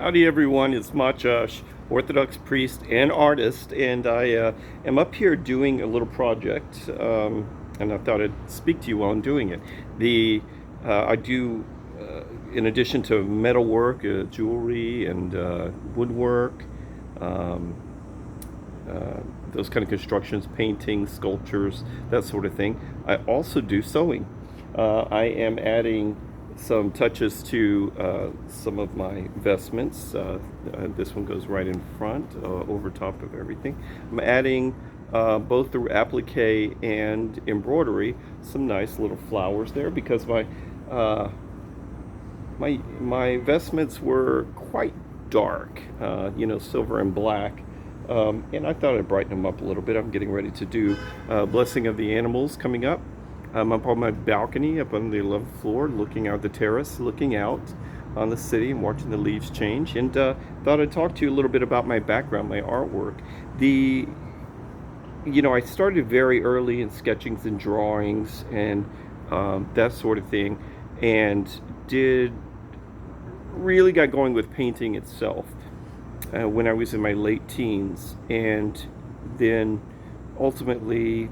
Howdy everyone, it's Matyas, Orthodox priest and artist, and I am up here doing a little project, and I thought I'd speak to you while I'm doing it. I do, in addition to metalwork, jewelry and woodwork, um, those kind of constructions, paintings, sculptures, that sort of thing. I also do sewing. I am adding some touches to some of my vestments. This one goes right in front, over top of everything. I'm adding both the applique and embroidery, some nice little flowers there, because my vestments were quite dark, silver and black. And I thought I'd brighten them up a little bit. I'm getting ready to do Blessing of the Animals coming up. I'm up on my balcony up on the 11th floor, looking out the terrace, looking out on the city and watching the leaves change. And thought I'd talk to you a little bit about my background, my artwork. I started very early in sketchings and drawings and that sort of thing, and really got going with painting itself when I was in my late teens, and then ultimately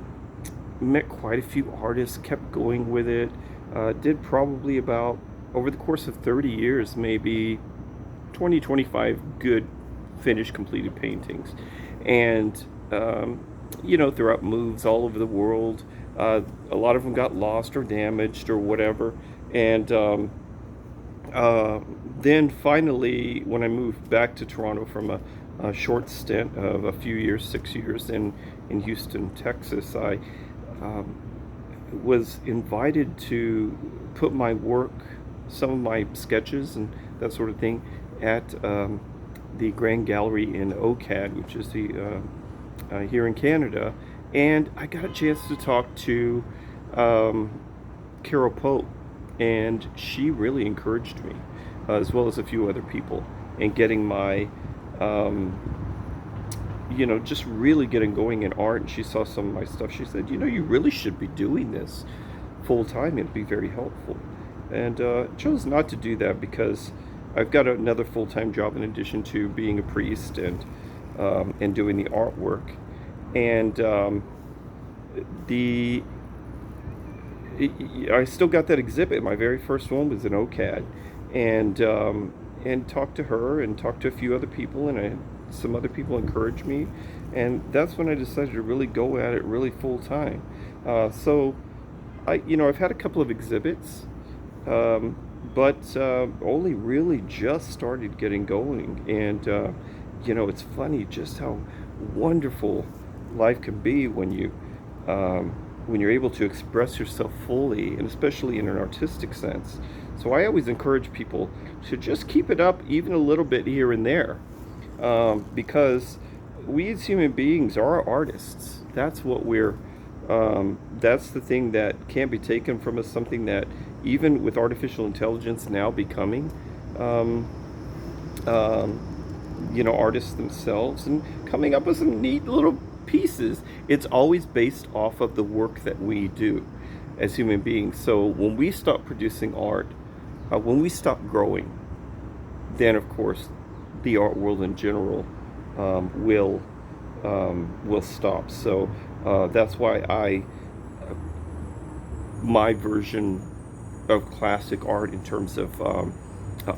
met quite a few artists, kept going with it, did probably about, over the course of 30 years, maybe 25 good finished completed paintings. And throughout moves all over the world, a lot of them got lost or damaged or whatever. And then finally, when I moved back to Toronto from a short stint of a few years, 6 years in Houston, Texas, I was invited to put my work, some of my sketches and that sort of thing, at the Grand Gallery in OCAD, which is here in Canada. And I got a chance to talk to Carol Pope, and she really encouraged me, as well as a few other people, in getting my just really getting going in art. And she saw some of my stuff. She said, you really should be doing this full time. It'd be very helpful. And chose not to do that because I've got another full-time job in addition to being a priest and doing the artwork. And I still got that exhibit. My very first one was in OCAD, and talked to her and talked to a few other people, and some other people encouraged me, and that's when I decided to really go at it really full time. So I've had a couple of exhibits, but only really just started getting going. And it's funny just how wonderful life can be when you're able to express yourself fully, and especially in an artistic sense. So I always encourage people to just keep it up even a little bit here and there, because we as human beings are artists. That's what that's the thing that can't be taken from us, something that even with artificial intelligence now becoming artists themselves and coming up with some neat little pieces, it's always based off of the work that we do as human beings. So when we stop producing art, when we stop growing, then of course the art world in general will stop. So that's why my version of classic art in terms of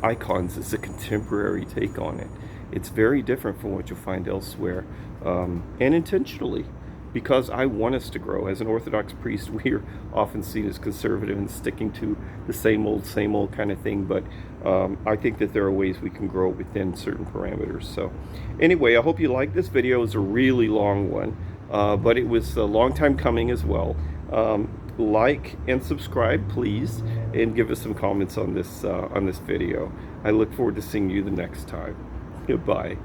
icons is a contemporary take on it. It's very different from what you'll find elsewhere, and intentionally, because I want us to grow. As an Orthodox priest, we are often seen as conservative and sticking to the same old kind of thing, but I think that there are ways we can grow within certain parameters. So anyway, I hope you like this video. It was a really long one, but it was a long time coming as well. Like and subscribe, please, and give us some comments on this video. I look forward to seeing you the next time. Goodbye.